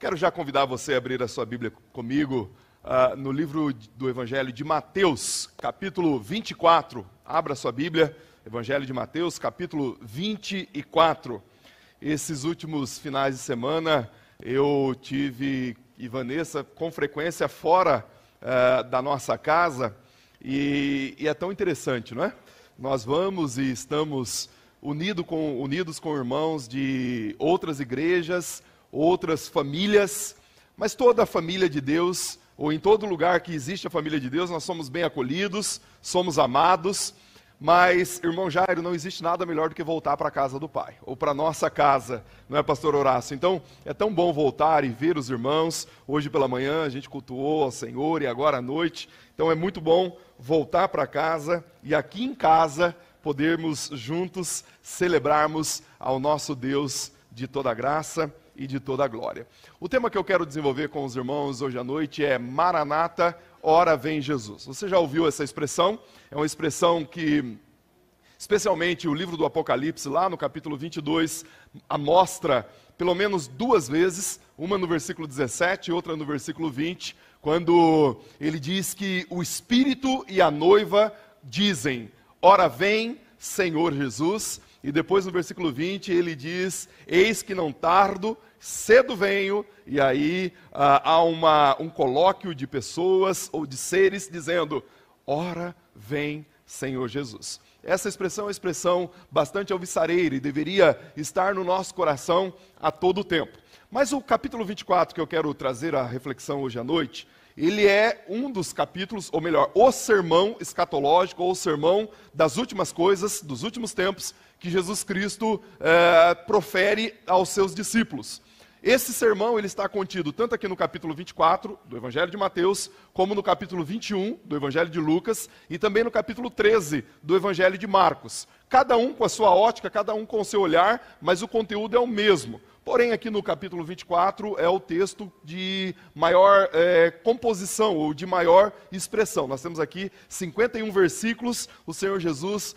Quero já convidar você a abrir a sua Bíblia comigo no livro do Evangelho de Mateus, capítulo 24. Abra a sua Bíblia, Evangelho de Mateus, capítulo 24. Esses últimos finais de semana eu tive, e Vanessa, com frequência fora da nossa casa, e é tão interessante, não é? Nós vamos e estamos unidos com irmãos de outras igrejas, outras famílias, mas toda a família de Deus, ou em todo lugar que existe a família de Deus, nós somos bem acolhidos, somos amados, mas, irmão Jairo, não existe nada melhor do que voltar para a casa do Pai, ou para a nossa casa, não é, pastor Horácio? Então, é tão bom voltar e ver os irmãos. Hoje pela manhã a gente cultuou ao Senhor e agora à noite, então é muito bom voltar para casa e aqui em casa podermos juntos celebrarmos ao nosso Deus de toda a graça e de toda a glória. O tema que eu quero desenvolver com os irmãos hoje à noite é Maranata, ora vem Jesus. Você já ouviu essa expressão? É uma expressão que, especialmente o livro do Apocalipse, lá no capítulo 22, mostra pelo menos duas vezes, uma no versículo 17 e outra no versículo 20, quando ele diz que o Espírito e a noiva dizem, ora vem, Senhor Jesus. E depois no versículo 20 ele diz, eis que não tardo, cedo venho, e aí há um colóquio de pessoas ou de seres dizendo, ora vem Senhor Jesus. Essa expressão é uma expressão bastante alvissareira e deveria estar no nosso coração a todo o tempo. Mas o capítulo 24 que eu quero trazer à reflexão hoje à noite, ele é um dos capítulos, ou melhor, o sermão escatológico, ou o sermão das últimas coisas, dos últimos tempos, que Jesus Cristo profere aos seus discípulos. Esse sermão ele está contido tanto aqui no capítulo 24 do Evangelho de Mateus, como no capítulo 21 do Evangelho de Lucas, e também no capítulo 13 do Evangelho de Marcos. Cada um com a sua ótica, cada um com o seu olhar, mas o conteúdo é o mesmo. Porém, aqui no capítulo 24 é o texto de maior composição, ou de maior expressão. Nós temos aqui 51 versículos, o Senhor Jesus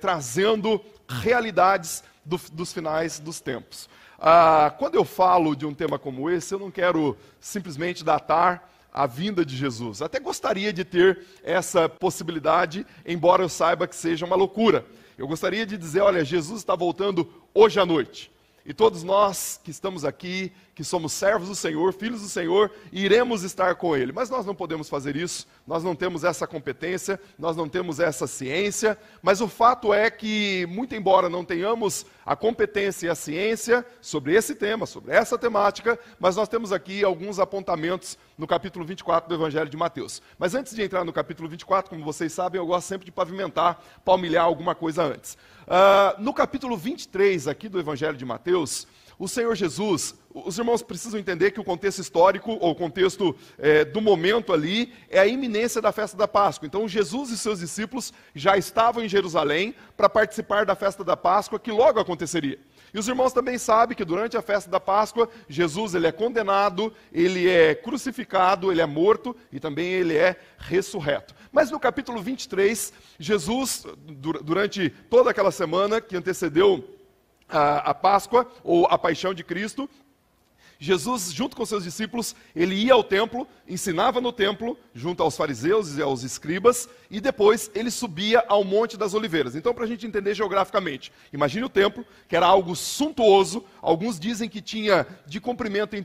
trazendo realidades dos finais dos tempos. Quando eu falo de um tema como esse, eu não quero simplesmente datar a vinda de Jesus. Até gostaria de ter essa possibilidade, embora eu saiba que seja uma loucura. Eu gostaria de dizer, olha, Jesus está voltando hoje à noite. E todos nós que estamos aqui, que somos servos do Senhor, filhos do Senhor, iremos estar com Ele. Mas nós não podemos fazer isso, nós não temos essa competência, nós não temos essa ciência, mas o fato é que, muito embora não tenhamos a competência e a ciência sobre esse tema, sobre essa temática, mas nós temos aqui alguns apontamentos no capítulo 24 do Evangelho de Mateus. Mas antes de entrar no capítulo 24, como vocês sabem, eu gosto sempre de pavimentar, palmilhar alguma coisa antes. No capítulo 23 aqui do Evangelho de Mateus, o Senhor Jesus, os irmãos precisam entender que o contexto histórico, ou o contexto do momento ali, é a iminência da festa da Páscoa. Então Jesus e seus discípulos já estavam em Jerusalém para participar da festa da Páscoa, que logo aconteceria. E os irmãos também sabem que durante a festa da Páscoa, Jesus ele é condenado, ele é crucificado, ele é morto e também ele é ressurreto. Mas no capítulo 23, Jesus, durante toda aquela semana que antecedeu a Páscoa, ou a paixão de Cristo, Jesus, junto com seus discípulos, ele ia ao templo, ensinava no templo, junto aos fariseus e aos escribas, e depois ele subia ao Monte das Oliveiras. Então, para a gente entender geograficamente, imagine o templo, que era algo suntuoso, alguns dizem que tinha de comprimento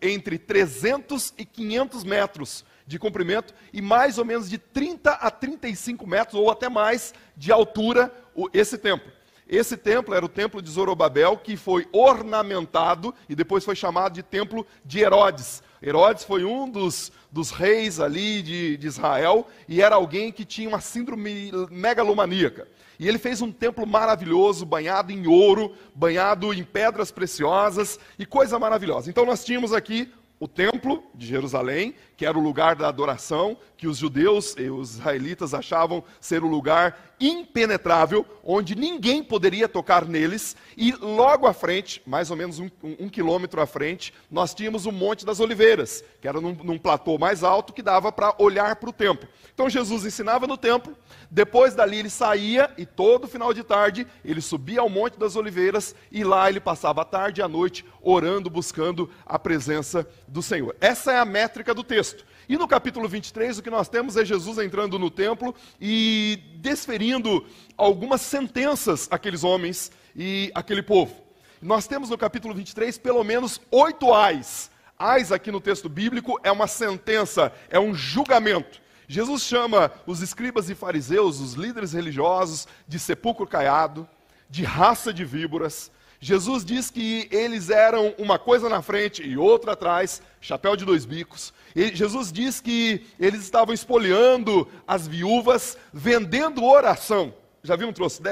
entre 300 e 500 metros de comprimento, e mais ou menos de 30 a 35 metros, ou até mais, de altura, esse templo. Esse templo era o templo de Zorobabel, que foi ornamentado e depois foi chamado de templo de Herodes. Herodes foi um dos reis ali de Israel e era alguém que tinha uma síndrome megalomaníaca. E ele fez um templo maravilhoso, banhado em ouro, banhado em pedras preciosas e coisa maravilhosa. Então nós tínhamos aqui o templo de Jerusalém, que era o lugar da adoração, que os judeus e os israelitas achavam ser o lugar impenetrável, onde ninguém poderia tocar neles, e logo à frente, mais ou menos um quilômetro à frente, nós tínhamos o Monte das Oliveiras, que era num platô mais alto, que dava para olhar para o templo. Então Jesus ensinava no templo, depois dali ele saía, e todo final de tarde, ele subia ao Monte das Oliveiras, e lá ele passava a tarde e a noite, orando, buscando a presença do Senhor. Essa é a métrica do texto. E no capítulo 23, o que nós temos é Jesus entrando no templo e desferindo algumas sentenças àqueles homens e àquele povo. Nós temos no capítulo 23 pelo menos 8 ais. Ais aqui no texto bíblico é uma sentença, é um julgamento. Jesus chama os escribas e fariseus, os líderes religiosos, de sepulcro caiado, de raça de víboras. Jesus diz que eles eram uma coisa na frente e outra atrás, chapéu de 2 bicos. Jesus diz que eles estavam espoliando as viúvas, vendendo oração. Já viu um troço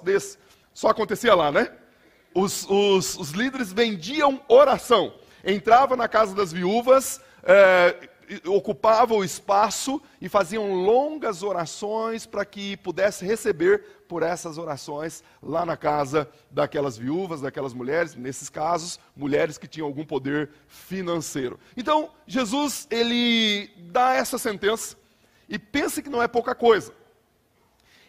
desse? Só acontecia lá, né? Os líderes vendiam oração. Entrava na casa das viúvas, ocupavam o espaço e faziam longas orações para que pudesse receber por essas orações lá na casa daquelas viúvas, daquelas mulheres, nesses casos, mulheres que tinham algum poder financeiro. Então, Jesus, ele dá essa sentença e pense que não é pouca coisa.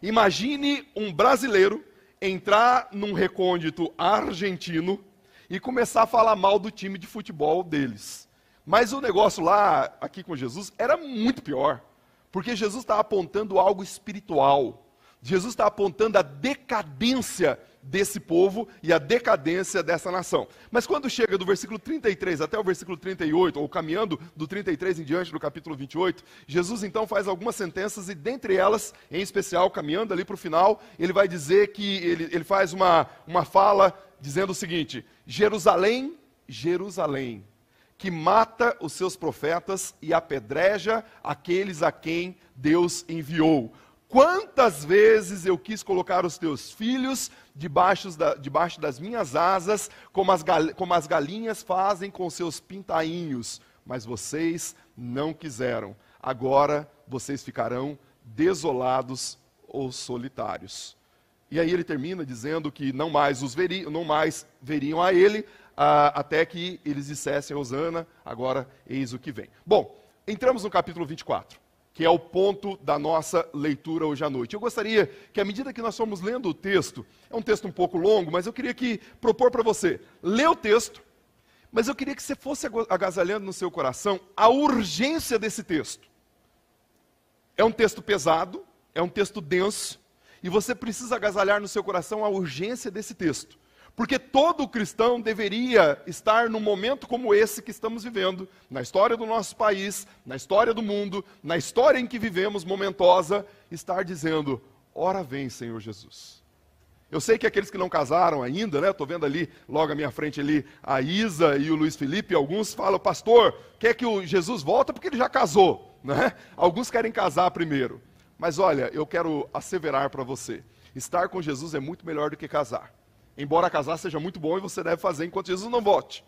Imagine um brasileiro entrar num recôndito argentino e começar a falar mal do time de futebol deles. Mas o negócio lá, aqui com Jesus, era muito pior. Porque Jesus está apontando algo espiritual. Jesus está apontando a decadência desse povo e a decadência dessa nação. Mas quando chega do versículo 33 até o versículo 38, ou caminhando do 33 em diante do capítulo 28, Jesus então faz algumas sentenças e dentre elas, em especial, caminhando ali para o final, ele vai dizer que, ele faz uma fala dizendo o seguinte: Jerusalém, Jerusalém, que mata os seus profetas e apedreja aqueles a quem Deus enviou. Quantas vezes eu quis colocar os teus filhos debaixo das minhas asas, como as galinhas fazem com seus pintainhos, mas vocês não quiseram. Agora vocês ficarão desolados ou solitários. E aí ele termina dizendo que não mais veriam a ele, até que eles dissessem: Hosana, agora eis o que vem. Bom, entramos no capítulo 24, que é o ponto da nossa leitura hoje à noite. Eu gostaria que, à medida que nós formos lendo o texto, é um texto um pouco longo, mas eu queria propor para você, ler o texto, mas eu queria que você fosse agasalhando no seu coração a urgência desse texto. É um texto pesado, é um texto denso, e você precisa agasalhar no seu coração a urgência desse texto. Porque todo cristão deveria estar num momento como esse que estamos vivendo, na história do nosso país, na história do mundo, na história em que vivemos, momentosa, estar dizendo: ora vem, Senhor Jesus. Eu sei que aqueles que não casaram ainda, né? Estou vendo ali, logo à minha frente ali, a Isa e o Luiz Felipe, alguns falam: pastor, quer que o Jesus volta porque ele já casou, né? Alguns querem casar primeiro. Mas olha, eu quero asseverar para você, estar com Jesus é muito melhor do que casar. Embora casar seja muito bom e você deve fazer enquanto Jesus não volte.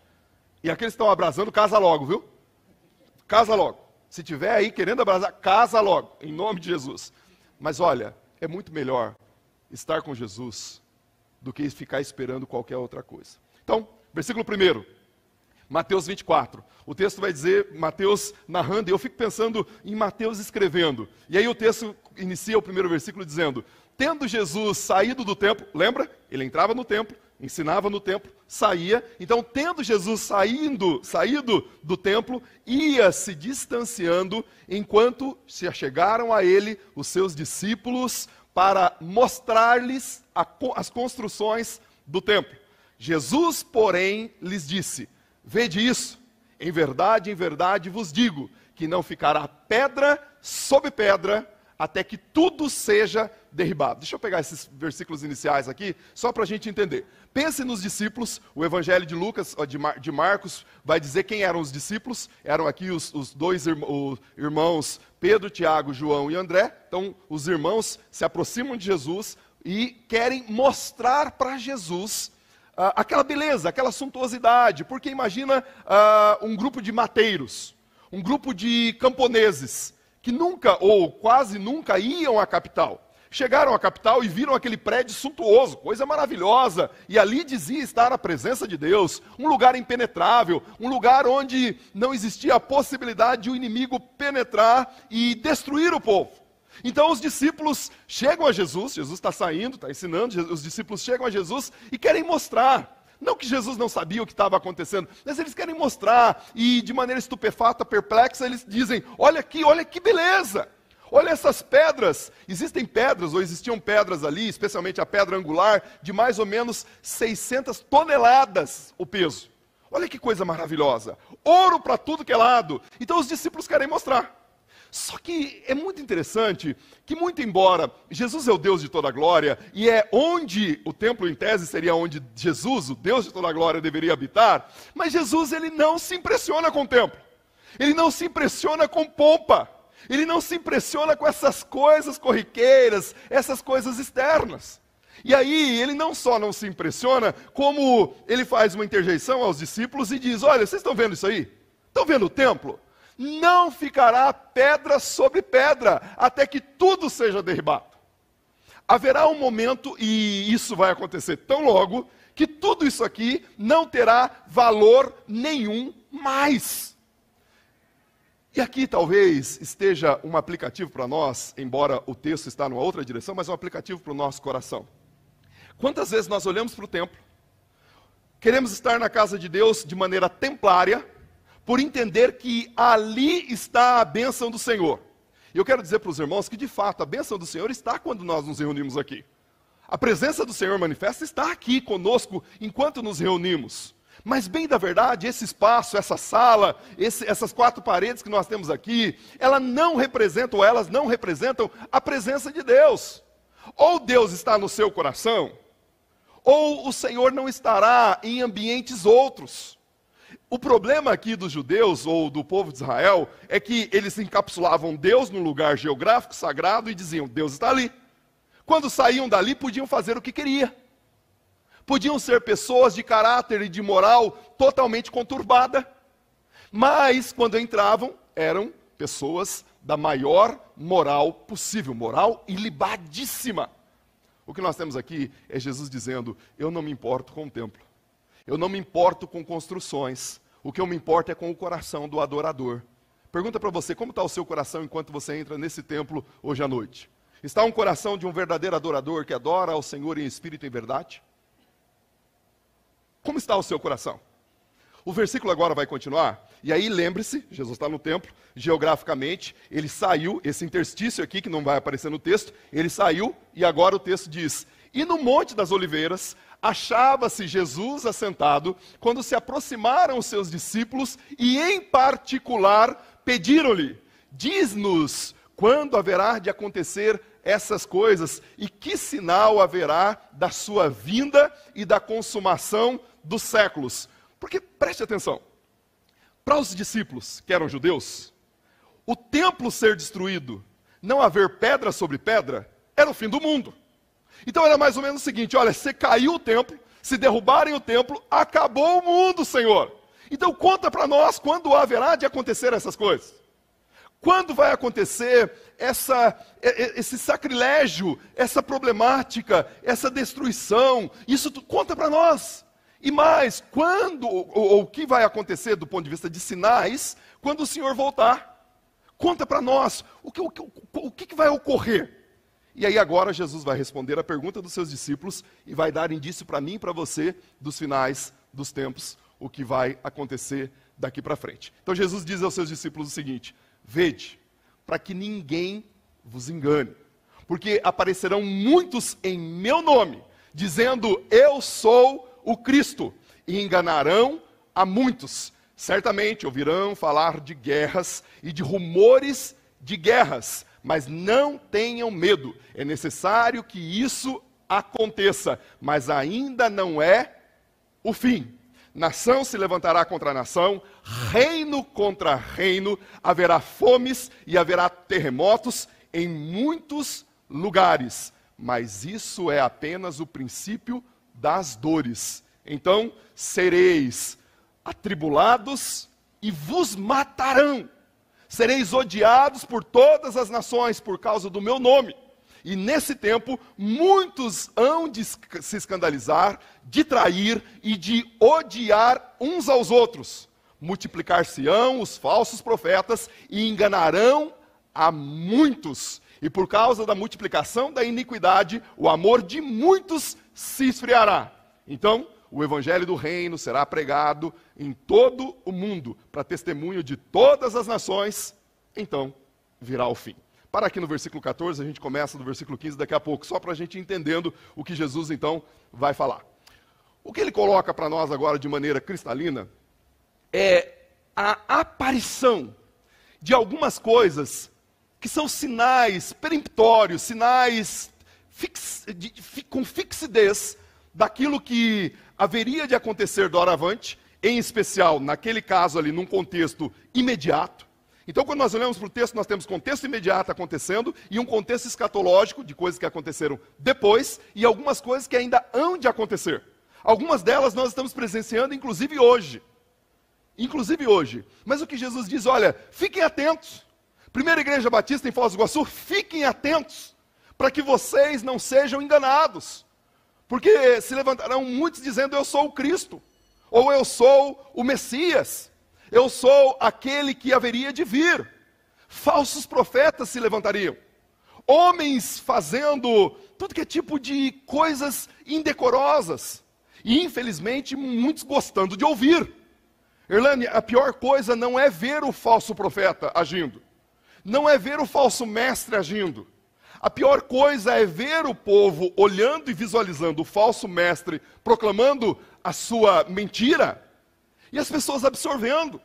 E aqueles que estão abrasando, casa logo, viu? Casa logo. Se tiver aí querendo abrasar, casa logo, em nome de Jesus. Mas olha, é muito melhor estar com Jesus do que ficar esperando qualquer outra coisa. Então, versículo 1, Mateus 24. O texto vai dizer, Mateus narrando, e eu fico pensando em Mateus escrevendo. E aí o texto inicia o primeiro versículo dizendo: tendo Jesus saído do templo, lembra? Ele entrava no templo, ensinava no templo, saía. Então, tendo Jesus saído do templo, ia se distanciando, enquanto se achegaram a ele os seus discípulos para mostrar-lhes as construções do templo. Jesus, porém, lhes disse: vede isso, em verdade vos digo, que não ficará pedra sobre pedra, até que tudo seja derribado. Deixa eu pegar esses versículos iniciais aqui, só para a gente entender. Pense nos discípulos, o Evangelho de Lucas, de Marcos, vai dizer quem eram os discípulos. Eram aqui os dois irmãos, Pedro, Tiago, João e André. Então, os irmãos se aproximam de Jesus e querem mostrar para Jesus aquela beleza, aquela suntuosidade, porque imagina um grupo de mateiros, um grupo de camponeses, que nunca ou quase nunca iam à capital. Chegaram à capital e viram aquele prédio suntuoso, coisa maravilhosa, e ali dizia estar a presença de Deus, um lugar impenetrável, um lugar onde não existia a possibilidade de o inimigo penetrar e destruir o povo. Então os discípulos chegam a Jesus está saindo, está ensinando, os discípulos chegam a Jesus e querem mostrar. Não que Jesus não sabia o que estava acontecendo, mas eles querem mostrar, e de maneira estupefata, perplexa, eles dizem, olha que beleza! Olha essas pedras, existem pedras, ou existiam pedras ali, especialmente a pedra angular, de mais ou menos 600 toneladas o peso. Olha que coisa maravilhosa, ouro para tudo que é lado. Então os discípulos querem mostrar. Só que é muito interessante que, muito embora Jesus é o Deus de toda a glória, e é onde o templo em tese seria onde Jesus, o Deus de toda a glória, deveria habitar, mas Jesus ele não se impressiona com o templo, ele não se impressiona com pompa, ele não se impressiona com essas coisas corriqueiras, essas coisas externas. E aí ele não só não se impressiona, como ele faz uma interjeição aos discípulos e diz, olha, vocês estão vendo isso aí? Estão vendo o templo? Não ficará pedra sobre pedra, até que tudo seja derribado. Haverá um momento, e isso vai acontecer tão logo, que tudo isso aqui não terá valor nenhum mais. E aqui talvez esteja um aplicativo para nós, embora o texto está numa outra direção, mas um aplicativo para o nosso coração. Quantas vezes nós olhamos para o templo, queremos estar na casa de Deus de maneira templária, por entender que ali está a bênção do Senhor. E eu quero dizer para os irmãos que, de fato, a bênção do Senhor está quando nós nos reunimos aqui. A presença do Senhor manifesta está aqui conosco enquanto nos reunimos. Mas, bem da verdade, esse espaço, essa sala, essas 4 paredes que nós temos aqui, elas não representam a presença de Deus. Ou Deus está no seu coração, ou o Senhor não estará em ambientes outros. O problema aqui dos judeus, ou do povo de Israel, é que eles encapsulavam Deus num lugar geográfico, sagrado, e diziam, Deus está ali. Quando saíam dali, podiam fazer o que queria. Podiam ser pessoas de caráter e de moral totalmente conturbada. Mas, quando entravam, eram pessoas da maior moral possível, moral ilibadíssima. O que nós temos aqui é Jesus dizendo, eu não me importo com o templo. Eu não me importo com construções. O que eu me importo é com o coração do adorador. Pergunta para você, como está o seu coração enquanto você entra nesse templo hoje à noite? Está um coração de um verdadeiro adorador que adora ao Senhor em espírito e em verdade? Como está o seu coração? O versículo agora vai continuar, e aí lembre-se, Jesus está no templo, geograficamente, ele saiu, esse interstício aqui que não vai aparecer no texto, ele saiu, e agora o texto diz, e no Monte das Oliveiras, achava-se Jesus assentado, quando se aproximaram os seus discípulos, e em particular pediram-lhe, diz-nos quando haverá de acontecer essas coisas, e que sinal haverá da sua vinda e da consumação dos séculos. Porque, preste atenção, para os discípulos que eram judeus, o templo ser destruído, não haver pedra sobre pedra, era o fim do mundo. Então era mais ou menos o seguinte, olha, se caiu o templo, se derrubarem o templo, acabou o mundo, Senhor. Então conta para nós quando haverá de acontecer essas coisas. Quando vai acontecer esse sacrilégio, essa problemática, essa destruição, isso conta para nós. E mais, quando, ou o que vai acontecer do ponto de vista de sinais, quando o Senhor voltar? Conta para nós, o que vai ocorrer? E aí agora Jesus vai responder a pergunta dos seus discípulos e vai dar indício para mim e para você dos finais dos tempos, o que vai acontecer daqui para frente. Então Jesus diz aos seus discípulos o seguinte, vede, para que ninguém vos engane, porque aparecerão muitos em meu nome, dizendo, eu sou o Cristo, e enganarão a muitos. Certamente ouvirão falar de guerras e de rumores de guerras, mas não tenham medo, é necessário que isso aconteça, mas ainda não é o fim. Nação se levantará contra nação, reino contra reino, haverá fomes e haverá terremotos em muitos lugares, mas isso é apenas o princípio das dores. Então sereis atribulados e vos matarão. Sereis odiados por todas as nações por causa do meu nome. E nesse tempo, muitos hão de se escandalizar, de trair e de odiar uns aos outros. Multiplicar-se-ão os falsos profetas e enganarão a muitos. E por causa da multiplicação da iniquidade, o amor de muitos se esfriará. Então, o evangelho do reino será pregado em todo o mundo, para testemunho de todas as nações, então virá o fim. Para aqui no versículo 14, a gente começa no versículo 15 daqui a pouco, só para a gente ir entendendo o que Jesus então vai falar. O que ele coloca para nós agora de maneira cristalina é a aparição de algumas coisas que são sinais peremptórios, sinais com fixidez daquilo que haveria de acontecer doravante, em especial, naquele caso ali, num contexto imediato. Então, quando nós olhamos para o texto, nós temos contexto imediato acontecendo e um contexto escatológico de coisas que aconteceram depois e algumas coisas que ainda hão de acontecer. Algumas delas nós estamos presenciando, inclusive hoje. Inclusive hoje. Mas o que Jesus diz, olha, fiquem atentos. Primeira Igreja Batista em Foz do Iguaçu, fiquem atentos, para que vocês não sejam enganados. Porque se levantarão muitos dizendo, eu sou o Cristo, ou eu sou o Messias, eu sou aquele que haveria de vir. Falsos profetas se levantariam. Homens fazendo tudo que é tipo de coisas indecorosas. E infelizmente muitos gostando de ouvir. Erlane, a pior coisa não é ver o falso profeta agindo. Não é ver o falso mestre agindo. A pior coisa é ver o povo olhando e visualizando o falso mestre proclamando a sua mentira e as pessoas absorvendo.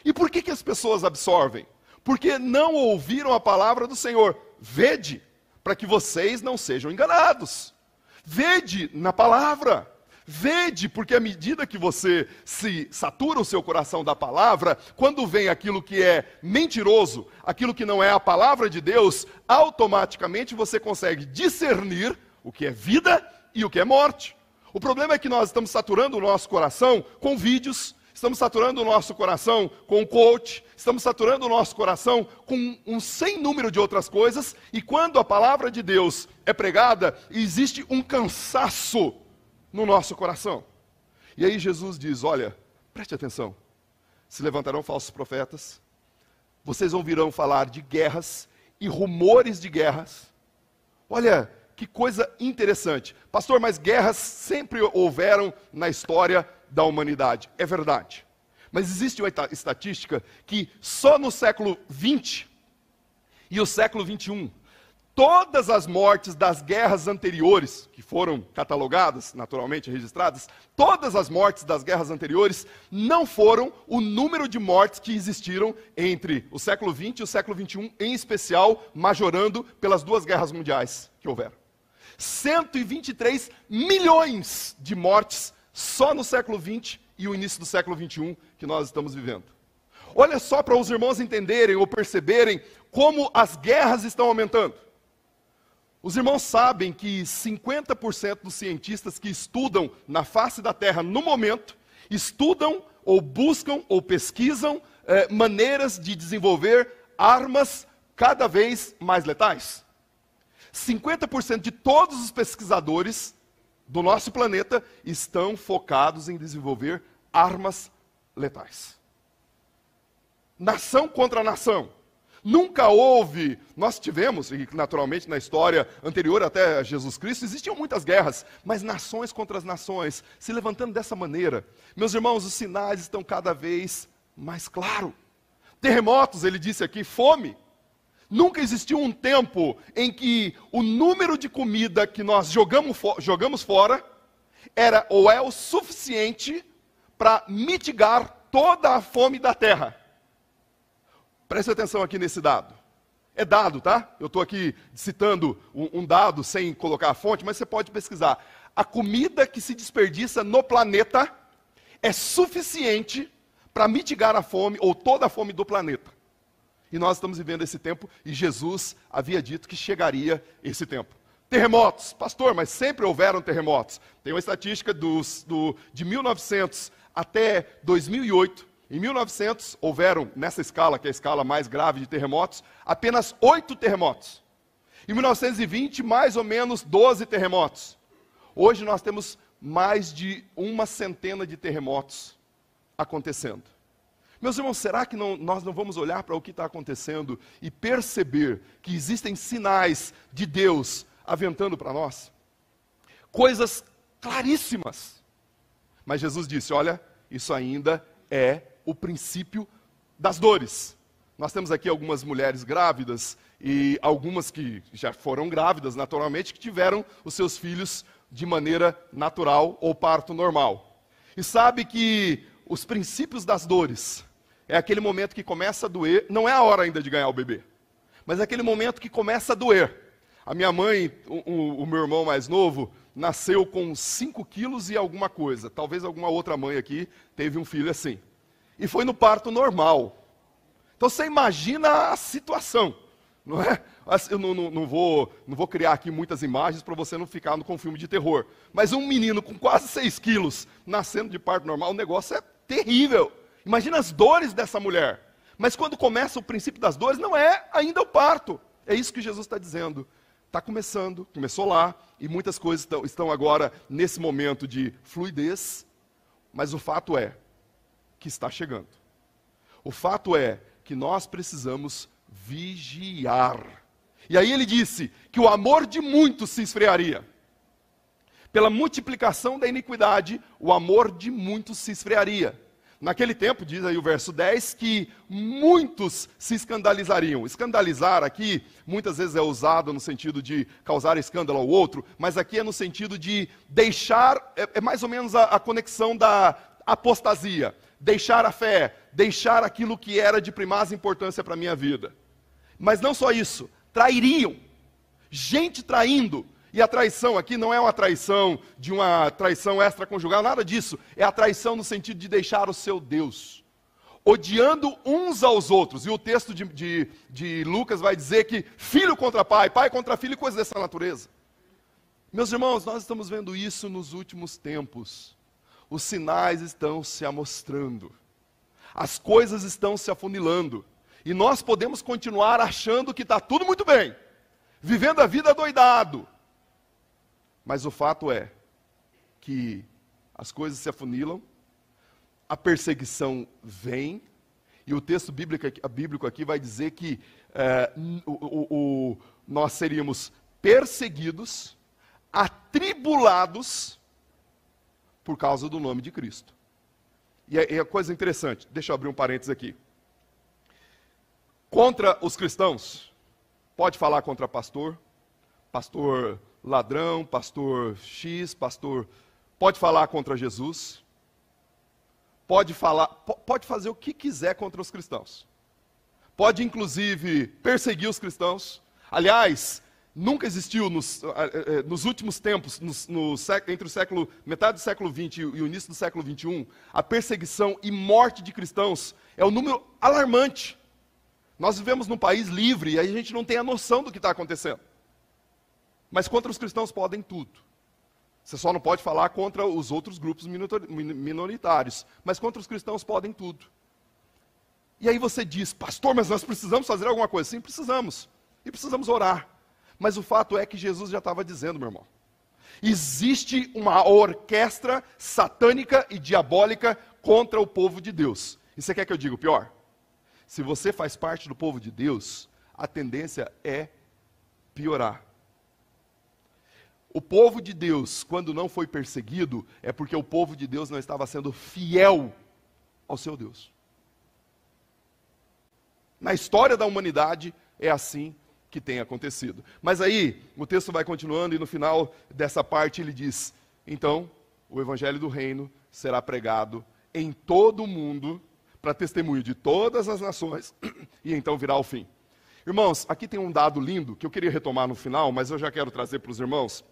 E por que as pessoas absorvem? Porque não ouviram a palavra do Senhor. Vede, para que vocês não sejam enganados. Vede na palavra. Vede, porque à medida que você se satura o seu coração da palavra, quando vem aquilo que é mentiroso, aquilo que não é a palavra de Deus, automaticamente você consegue discernir o que é vida e o que é morte. O problema é que nós estamos saturando o nosso coração com vídeos, estamos saturando o nosso coração com coach, estamos saturando o nosso coração com um sem número de outras coisas, e quando a palavra de Deus é pregada, existe um cansaço no nosso coração. E aí Jesus diz, olha, preste atenção, se levantarão falsos profetas, vocês ouvirão falar de guerras e rumores de guerras. Olha, que coisa interessante. Pastor, mas guerras sempre houveram na história da humanidade. É verdade. Mas existe uma estatística que só no século XX e o século XXI, todas as mortes das guerras anteriores, que foram catalogadas, naturalmente registradas, todas as mortes das guerras anteriores não foram o número de mortes que existiram entre o século XX e o século XXI, em especial, majorando pelas duas guerras mundiais que houveram. 123 milhões de mortes só no século XX e o início do século XXI que nós estamos vivendo. Olha só para os irmãos entenderem ou perceberem como as guerras estão aumentando. Os irmãos sabem que 50% dos cientistas que estudam na face da Terra no momento, estudam ou buscam ou pesquisam maneiras de desenvolver armas cada vez mais letais. 50% de todos os pesquisadores do nosso planeta estão focados em desenvolver armas letais. Nação contra nação. Nunca houve, nós tivemos, e naturalmente na história anterior até Jesus Cristo, existiam muitas guerras, mas nações contra as nações, se levantando dessa maneira. Meus irmãos, os sinais estão cada vez mais claros. Terremotos, ele disse aqui, fome. Nunca existiu um tempo em que o número de comida que nós jogamos fora era ou é o suficiente para mitigar toda a fome da terra. Preste atenção aqui nesse dado. É dado, tá? Eu estou aqui citando um dado sem colocar a fonte, mas você pode pesquisar. A comida que se desperdiça no planeta é suficiente para mitigar a fome ou toda a fome do planeta. E nós estamos vivendo esse tempo e Jesus havia dito que chegaria esse tempo. Terremotos. Pastor, mas sempre houveram terremotos. Tem uma estatística de 1900 até 2008. Em 1900, houveram, nessa escala, que é a escala mais grave de terremotos, apenas 8 terremotos. Em 1920, mais ou menos 12 terremotos. Hoje nós temos mais de 100 de terremotos acontecendo. Meus irmãos, será que nós não vamos olhar para o que está acontecendo e perceber que existem sinais de Deus aventando para nós? Coisas claríssimas. Mas Jesus disse, olha, isso ainda é o princípio das dores. Nós temos aqui algumas mulheres grávidas e algumas que já foram grávidas naturalmente, que tiveram os seus filhos de maneira natural ou parto normal. E sabe que os princípios das dores é aquele momento que começa a doer, não é a hora ainda de ganhar o bebê, mas é aquele momento que começa a doer. A minha mãe, o meu irmão mais novo, nasceu com 5 quilos e alguma coisa. Talvez alguma outra mãe aqui teve um filho assim. E foi no parto normal. Então você imagina a situação, não é? Eu não vou criar aqui muitas imagens para você não ficar com filme de terror. Mas um menino com quase 6 quilos nascendo de parto normal, o negócio é terrível. Imagina as dores dessa mulher. Mas quando começa o princípio das dores, não é ainda o parto. É isso que Jesus está dizendo. Está começando, começou lá, e muitas coisas estão agora nesse momento de fluidez, mas o fato é que está chegando. O fato é que nós precisamos vigiar. E aí ele disse que o amor de muitos se esfriaria. Pela multiplicação da iniquidade, o amor de muitos se esfriaria. Naquele tempo, diz aí o verso 10, que muitos se escandalizariam. Escandalizar aqui, muitas vezes é usado no sentido de causar escândalo ao outro, mas aqui é no sentido de deixar, é mais ou menos a conexão da apostasia. Deixar a fé, deixar aquilo que era de primaz importância para a minha vida. Mas não só isso, trairiam. Gente traindo. E a traição aqui não é uma traição de uma traição extraconjugal, nada disso. É a traição no sentido de deixar o seu Deus. Odiando uns aos outros. E o texto de Lucas vai dizer que filho contra pai, pai contra filho, coisas dessa natureza. Meus irmãos, nós estamos vendo isso nos últimos tempos. Os sinais estão se amostrando. As coisas estão se afunilando. E nós podemos continuar achando que está tudo muito bem. Vivendo a vida doidado. Mas o fato é que as coisas se afunilam, a perseguição vem, e o texto bíblico aqui vai dizer que nós seríamos perseguidos, atribulados, por causa do nome de Cristo. E é coisa interessante, deixa eu abrir um parênteses aqui. Contra os cristãos, pode falar contra pastor ladrão, pastor X, pastor... Pode falar contra Jesus. Pode fazer o que quiser contra os cristãos. Pode, inclusive, perseguir os cristãos. Aliás, nunca existiu nos últimos tempos, entre metade do século XX e o início do século XXI, a perseguição e morte de cristãos é um número alarmante. Nós vivemos num país livre e a gente não tem a noção do que está acontecendo. Mas contra os cristãos podem tudo. Você só não pode falar contra os outros grupos minoritários. Mas contra os cristãos podem tudo. E aí você diz, pastor, mas nós precisamos fazer alguma coisa. Sim, precisamos. E precisamos orar. Mas o fato é que Jesus já estava dizendo, meu irmão. Existe uma orquestra satânica e diabólica contra o povo de Deus. E você quer que eu diga o pior? Se você faz parte do povo de Deus, a tendência é piorar. O povo de Deus, quando não foi perseguido, é porque o povo de Deus não estava sendo fiel ao seu Deus. Na história da humanidade, é assim que tem acontecido. Mas aí, o texto vai continuando e no final dessa parte ele diz, então, o evangelho do reino será pregado em todo o mundo, para testemunho de todas as nações, e então virá o fim. Irmãos, aqui tem um dado lindo, que eu queria retomar no final, mas eu já quero trazer para os irmãos.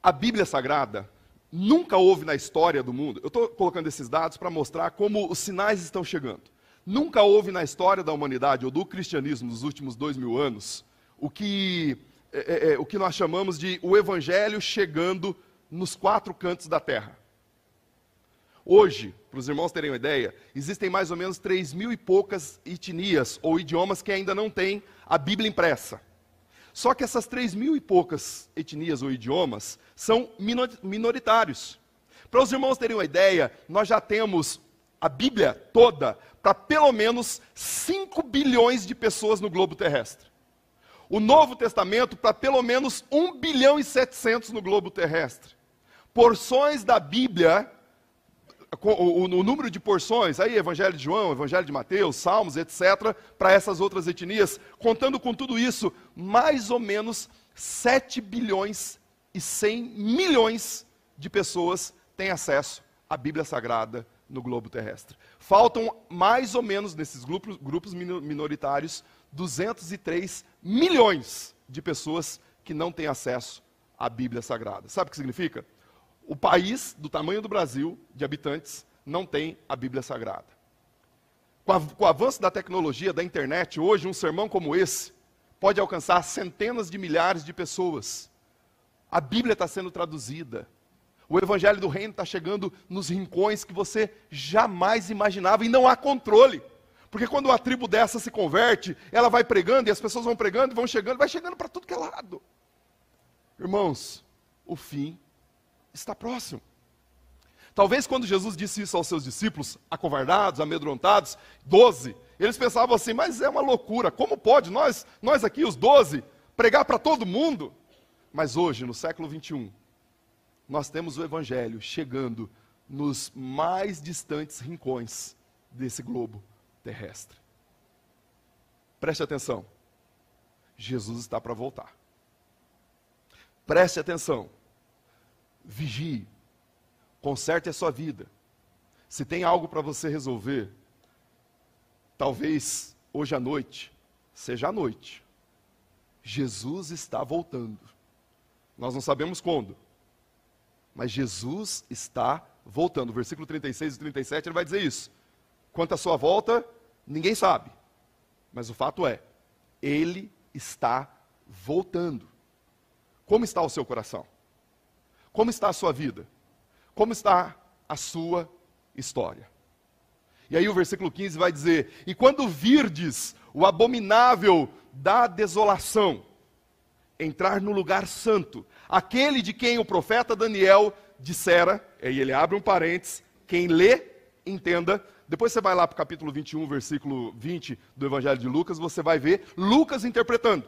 A Bíblia Sagrada, nunca houve na história do mundo, eu estou colocando esses dados para mostrar como os sinais estão chegando. Nunca houve na história da humanidade, ou do cristianismo, nos últimos 2000 anos, o que o que nós chamamos de o evangelho chegando nos 4 cantos da terra. Hoje, para os irmãos terem uma ideia, existem mais ou menos 3.000 e poucas etnias ou idiomas que ainda não têm a Bíblia impressa. Só que essas 3.000 e poucas etnias ou idiomas são minoritários. Para os irmãos terem uma ideia, nós já temos a Bíblia toda para pelo menos 5 bilhões de pessoas no globo terrestre. O Novo Testamento para pelo menos 1 bilhão e 700 no globo terrestre. Porções da Bíblia, o número de porções, aí Evangelho de João, Evangelho de Mateus, Salmos, etc., para essas outras etnias, contando com tudo isso, mais ou menos 7 bilhões e 100 milhões de pessoas têm acesso à Bíblia Sagrada no globo terrestre. Faltam mais ou menos, nesses grupos minoritários, 203 milhões de pessoas que não têm acesso à Bíblia Sagrada. Sabe o que significa? O país do tamanho do Brasil, de habitantes, não tem a Bíblia Sagrada. Com o avanço da tecnologia, da internet, hoje um sermão como esse pode alcançar centenas de milhares de pessoas. A Bíblia está sendo traduzida. O Evangelho do Reino está chegando nos rincões que você jamais imaginava e não há controle. Porque quando uma tribo dessa se converte, ela vai pregando e as pessoas vão pregando, vão chegando, vai chegando para tudo que é lado. Irmãos, o fim está próximo. Talvez quando Jesus disse isso aos seus discípulos, acovardados, amedrontados, 12, eles pensavam assim, mas é uma loucura, como pode nós aqui, os 12, pregar para todo mundo? Mas hoje, no século 21, nós temos o Evangelho chegando nos mais distantes rincões desse globo terrestre. Preste atenção, Jesus está para voltar. Preste atenção. Vigie, conserte a sua vida. Se tem algo para você resolver, talvez hoje à noite, seja à noite. Jesus está voltando. Nós não sabemos quando, mas Jesus está voltando. Versículo 36 e 37, ele vai dizer isso. Quanto à sua volta, ninguém sabe. Mas o fato é, ele está voltando. Como está o seu coração? Como está a sua vida? Como está a sua história? E aí o versículo 15 vai dizer, e quando virdes o abominável da desolação, entrar no lugar santo, aquele de quem o profeta Daniel dissera, aí ele abre um parênteses, quem lê, entenda, depois você vai lá para o capítulo 21, versículo 20 do Evangelho de Lucas, você vai ver Lucas interpretando.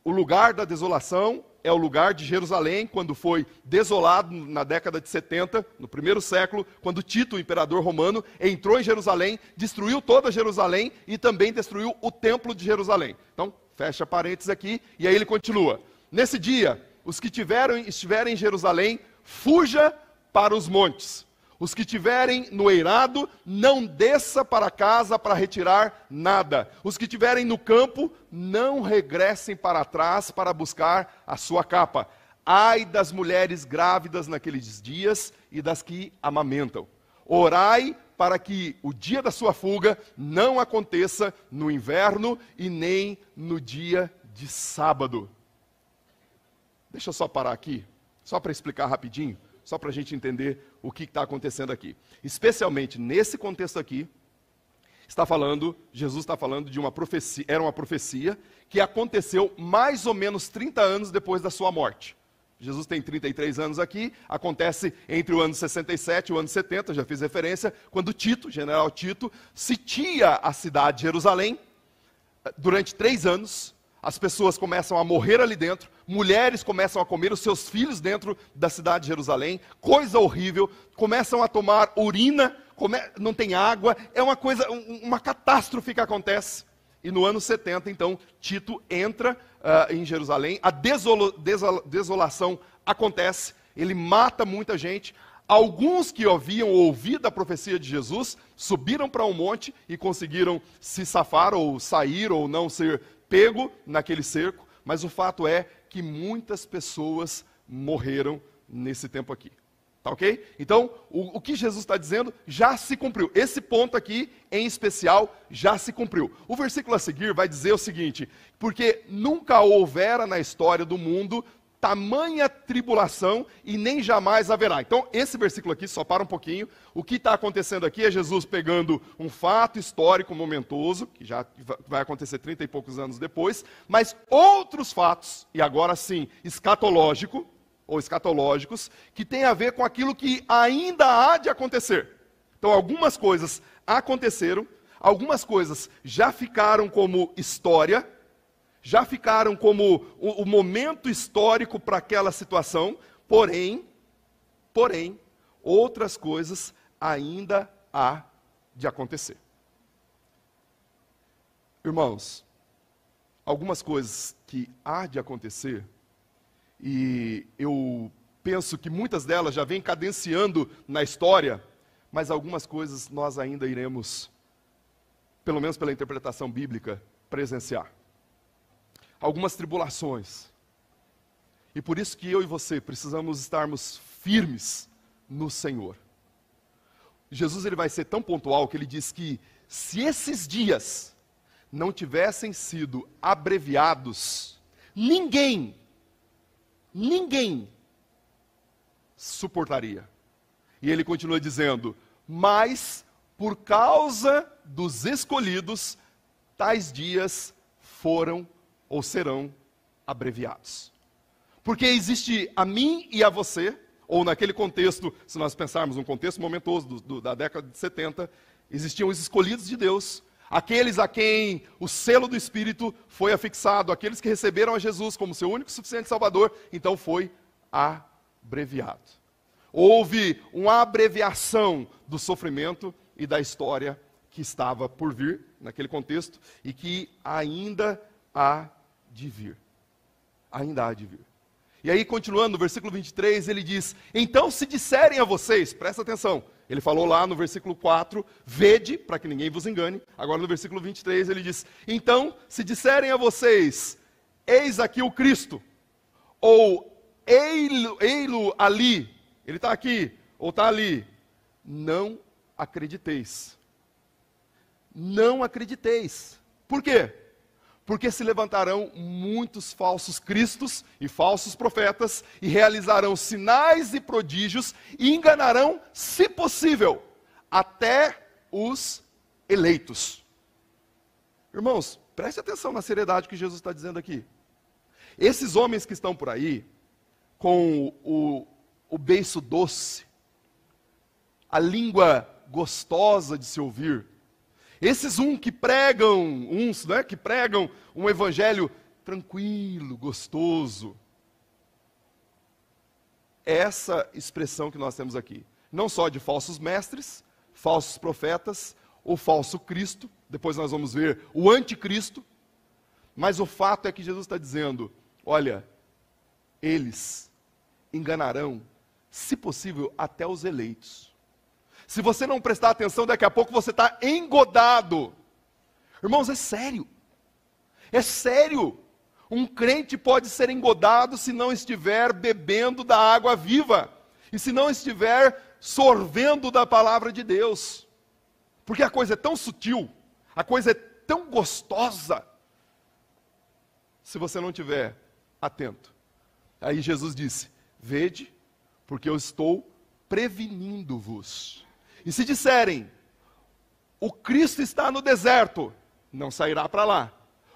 O lugar da desolação é o lugar de Jerusalém, quando foi desolado na década de 70, no primeiro século, quando Tito, o imperador romano, entrou em Jerusalém, destruiu toda Jerusalém e também destruiu o templo de Jerusalém. Então, fecha parênteses aqui, e aí ele continua. Nesse dia, os que estiverem em Jerusalém, fuja para os montes. Os que estiverem no eirado, não desça para casa para retirar nada. Os que estiverem no campo, não regressem para trás para buscar a sua capa. Ai das mulheres grávidas naqueles dias e das que amamentam. Orai para que o dia da sua fuga não aconteça no inverno e nem no dia de sábado. Deixa eu só parar aqui, só para explicar rapidinho. Só para a gente entender o que está acontecendo aqui. Especialmente nesse contexto aqui, Jesus está falando de uma profecia, era uma profecia que aconteceu mais ou menos 30 anos depois da sua morte. Jesus tem 33 anos aqui, acontece entre o ano 67 e o ano 70, já fiz referência, quando Tito, general Tito, sitia a cidade de Jerusalém durante 3 anos. As pessoas começam a morrer ali dentro, mulheres começam a comer os seus filhos dentro da cidade de Jerusalém, coisa horrível, começam a tomar urina, não tem água, é uma catástrofe que acontece. E no ano 70, então, Tito entra em Jerusalém, a desolação acontece, ele mata muita gente. Alguns que haviam ouvido a profecia de Jesus, subiram para um monte e conseguiram se safar, ou sair, ou não ser pego naquele cerco, mas o fato é que muitas pessoas morreram nesse tempo aqui. Tá ok? Então, o que Jesus está dizendo já se cumpriu. Esse ponto aqui, em especial, já se cumpriu. O versículo a seguir vai dizer o seguinte: porque nunca houvera na história do mundo tamanha tribulação e nem jamais haverá. Então, esse versículo aqui, só para um pouquinho, o que está acontecendo aqui é Jesus pegando um fato histórico momentoso, que já vai acontecer 30 e poucos anos depois, mas outros fatos, e agora sim, escatológico, ou escatológicos, que tem a ver com aquilo que ainda há de acontecer. Então, algumas coisas aconteceram, algumas coisas já ficaram como história, já ficaram como o momento histórico para aquela situação, porém, outras coisas ainda há de acontecer. Irmãos, algumas coisas que há de acontecer, e eu penso que muitas delas já vêm cadenciando na história, mas algumas coisas nós ainda iremos, pelo menos pela interpretação bíblica, presenciar. Algumas tribulações. E por isso que eu e você precisamos estarmos firmes no Senhor. Jesus ele vai ser tão pontual que ele diz que se esses dias não tivessem sido abreviados, ninguém suportaria. E ele continua dizendo: mas por causa dos escolhidos, tais dias foram ou serão abreviados. Porque existe a mim e a você, ou naquele contexto, se nós pensarmos num contexto momentoso da década de 70, existiam os escolhidos de Deus, aqueles a quem o selo do Espírito foi afixado, aqueles que receberam a Jesus como seu único e suficiente Salvador, então foi abreviado. Houve uma abreviação do sofrimento e da história que estava por vir, naquele contexto, e que ainda há de vir. Ainda há de vir. E aí, continuando no versículo 23, ele diz: então se disserem a vocês, presta atenção, ele falou lá no versículo 4, vede, para que ninguém vos engane. Agora no versículo 23 ele diz: então se disserem a vocês, eis aqui o Cristo, ou ei-lo ali, ele está aqui, ou está ali, não acrediteis. Não acrediteis. Por quê? Porque se levantarão muitos falsos cristos e falsos profetas, e realizarão sinais e prodígios, e enganarão, se possível, até os eleitos. Irmãos, preste atenção na seriedade que Jesus está dizendo aqui. Esses homens que estão por aí, com o beiço doce, a língua gostosa de se ouvir, esses que pregam um evangelho tranquilo, gostoso. Essa expressão que nós temos aqui, não só de falsos mestres, falsos profetas, o falso Cristo, depois nós vamos ver o anticristo, mas o fato é que Jesus está dizendo: olha, eles enganarão, se possível, até os eleitos. Se você não prestar atenção, daqui a pouco você está engodado. Irmãos, é sério. É sério. Um crente pode ser engodado se não estiver bebendo da água viva. E se não estiver sorvendo da palavra de Deus. Porque a coisa é tão sutil, a coisa é tão gostosa, se você não estiver atento. Aí Jesus disse: vede, porque eu estou prevenindo-vos. E se disserem, o Cristo está no deserto, não sairá para lá.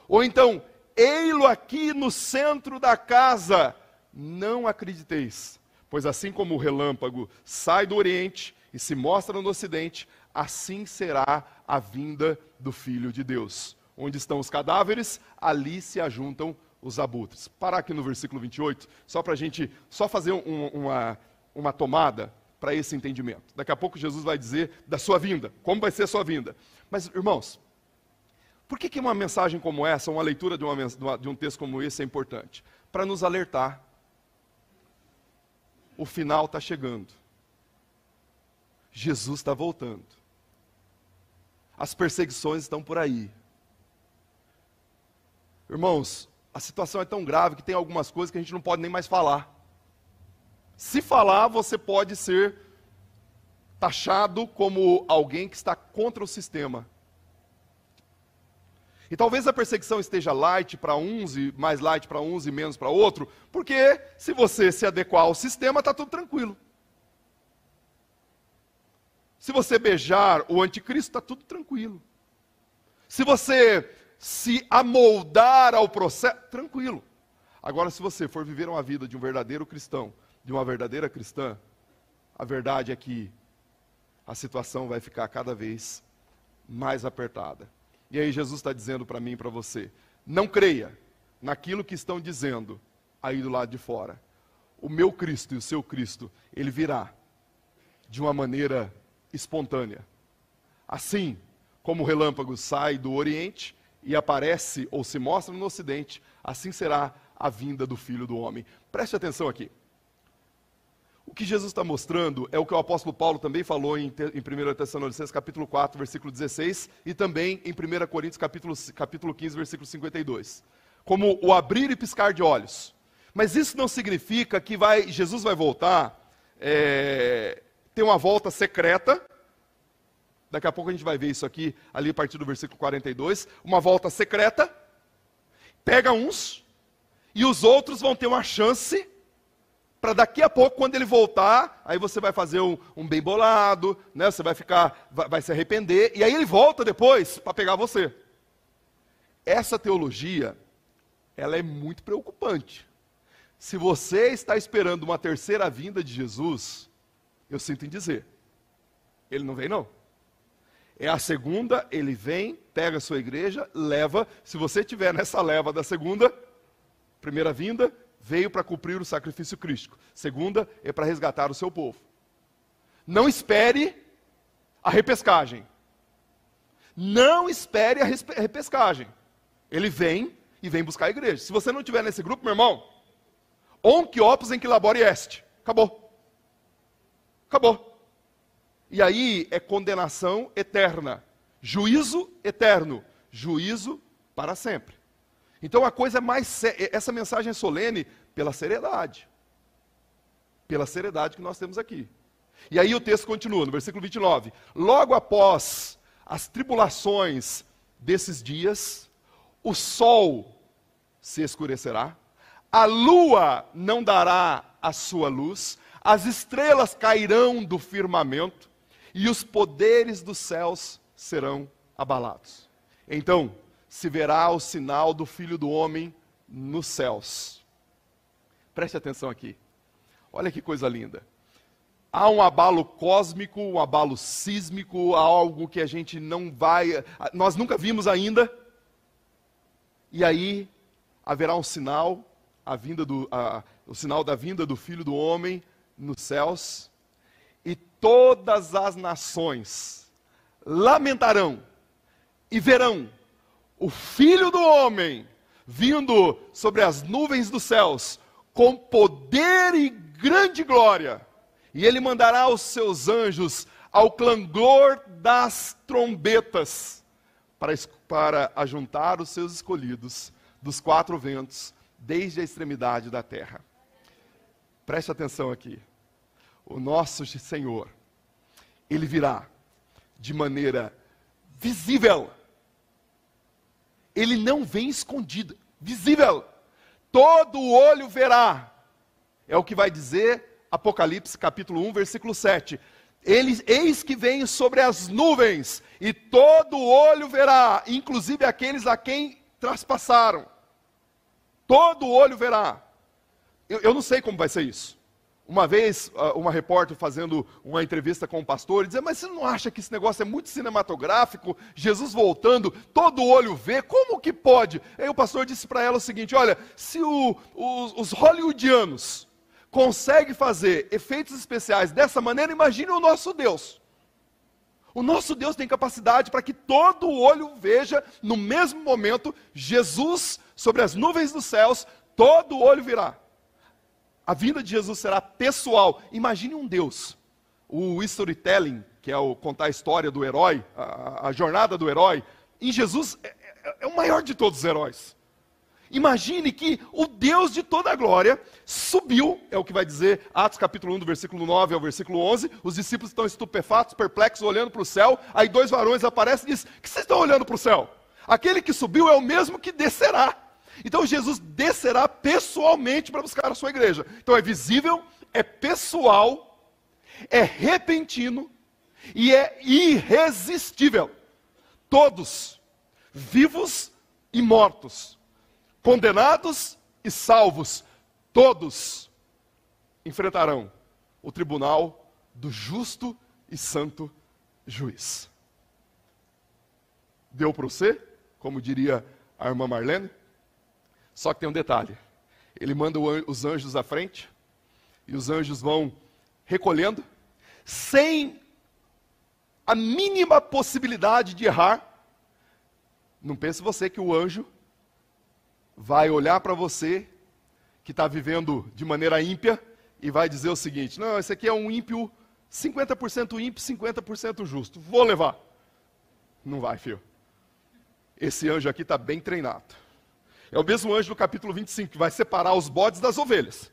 Ou então, ei-lo aqui no centro da casa, não acrediteis. Pois assim como o relâmpago sai do oriente e se mostra no ocidente, assim será a vinda do Filho de Deus. Onde estão os cadáveres, ali se ajuntam os abutres. Parar aqui no versículo 28, só para a gente fazer uma tomada para esse entendimento. Daqui a pouco Jesus vai dizer da sua vinda, como vai ser a sua vinda. Mas, irmãos, por que uma mensagem como essa, uma leitura de um texto como esse é importante? Para nos alertar. O final está chegando. Jesus está voltando. As perseguições estão por aí. Irmãos, a situação é tão grave que tem algumas coisas que a gente não pode nem mais falar. Se falar, você pode ser taxado como alguém que está contra o sistema. E talvez a perseguição esteja light para uns, e mais light para uns e menos para outro, porque se você se adequar ao sistema, está tudo tranquilo. Se você beijar o anticristo, está tudo tranquilo. Se você se amoldar ao processo, tranquilo. Agora, se você for viver uma vida de um verdadeiro cristão, de uma verdadeira cristã, a verdade é que a situação vai ficar cada vez mais apertada. E aí Jesus está dizendo para mim e para você, não creia naquilo que estão dizendo aí do lado de fora. O meu Cristo e o seu Cristo, ele virá de uma maneira espontânea. Assim como o relâmpago sai do Oriente e aparece ou se mostra no Ocidente, assim será a vinda do Filho do Homem. Preste atenção aqui. O que Jesus está mostrando é o que o apóstolo Paulo também falou em 1 Tessalonicenses capítulo 4, versículo 16, e também em 1 Coríntios capítulo 15, versículo 52. Como o abrir e piscar de olhos. Mas isso não significa que Jesus vai voltar, ter uma volta secreta. Daqui a pouco a gente vai ver isso aqui, ali a partir do versículo 42. Uma volta secreta, pega uns, e os outros vão ter uma chance para daqui a pouco, quando ele voltar, aí você vai fazer um bem bolado, né? Você vai se arrepender, e aí ele volta depois para pegar você. Essa teologia, ela é muito preocupante. Se você está esperando uma terceira vinda de Jesus, eu sinto em dizer, ele não vem não. É a segunda, ele vem, pega a sua igreja, leva, se você estiver nessa leva da segunda, primeira vinda, veio para cumprir o sacrifício crístico. Segunda, é para resgatar o seu povo. Não espere a repescagem. Não espere a repescagem. Ele vem e vem buscar a igreja. Se você não estiver nesse grupo, meu irmão, onque opus em que labore est. Acabou. Acabou. E aí é condenação eterna. Juízo eterno. Juízo para sempre. Então a coisa é mais essa mensagem é solene pela seriedade. Pela seriedade que nós temos aqui. E aí o texto continua, no versículo 29. Logo após as tribulações desses dias, o sol se escurecerá, a lua não dará a sua luz, as estrelas cairão do firmamento, e os poderes dos céus serão abalados. Então, se verá o sinal do Filho do Homem nos céus. Preste atenção aqui. Olha que coisa linda. Há um abalo cósmico, um abalo sísmico, algo que a gente nós nunca vimos ainda. E aí haverá um sinal, o sinal da vinda do Filho do Homem nos céus. E todas as nações lamentarão e verão o Filho do Homem vindo sobre as nuvens dos céus, com poder e grande glória. E ele mandará os seus anjos ao clangor das trombetas, para ajuntar os seus escolhidos dos quatro ventos, desde a extremidade da terra. Preste atenção aqui. O nosso Senhor, ele virá de maneira visível. Ele não vem escondido, visível. Todo olho verá. É o que vai dizer Apocalipse capítulo 1, versículo 7. Eis que vem sobre as nuvens, e todo olho verá, inclusive aqueles a quem traspassaram. Todo olho verá. Eu não sei como vai ser isso. Uma vez, uma repórter fazendo uma entrevista com um pastor, dizia, mas você não acha que esse negócio é muito cinematográfico? Jesus voltando, todo olho vê, como que pode? Aí o pastor disse para ela o seguinte, olha, se os hollywoodianos conseguem fazer efeitos especiais dessa maneira, imagine o nosso Deus. O nosso Deus tem capacidade para que todo olho veja, no mesmo momento, Jesus sobre as nuvens dos céus, todo olho virá. A vinda de Jesus será pessoal. Imagine um Deus. O storytelling, que é o contar a história do herói, a jornada do herói, em Jesus é o maior de todos os heróis. Imagine que o Deus de toda a glória subiu, é o que vai dizer Atos capítulo 1, do versículo 9 ao versículo 11, os discípulos estão estupefatos, perplexos, olhando para o céu, aí dois varões aparecem e dizem, o que vocês estão olhando para o céu? Aquele que subiu é o mesmo que descerá. Então Jesus descerá pessoalmente para buscar a sua igreja. Então é visível, é pessoal, é repentino e é irresistível. Todos, vivos e mortos, condenados e salvos, todos enfrentarão o tribunal do justo e santo juiz. Deu para você, como diria a irmã Marlene? Só que tem um detalhe. Ele manda os anjos à frente, e os anjos vão recolhendo, sem a mínima possibilidade de errar. Não pense você que o anjo vai olhar para você, que está vivendo de maneira ímpia, e vai dizer o seguinte, não, esse aqui é um ímpio, 50% ímpio, 50% justo, vou levar. Não vai, filho. Esse anjo aqui está bem treinado. É o mesmo anjo do capítulo 25, que vai separar os bodes das ovelhas.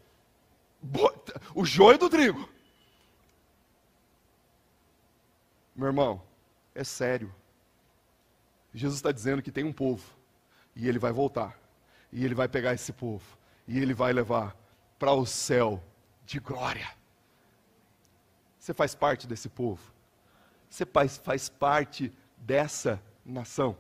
O joio do trigo. Meu irmão, é sério. Jesus está dizendo que tem um povo, e ele vai voltar, e ele vai pegar esse povo, e ele vai levar para o céu de glória. Você faz parte desse povo? Você faz parte dessa nação?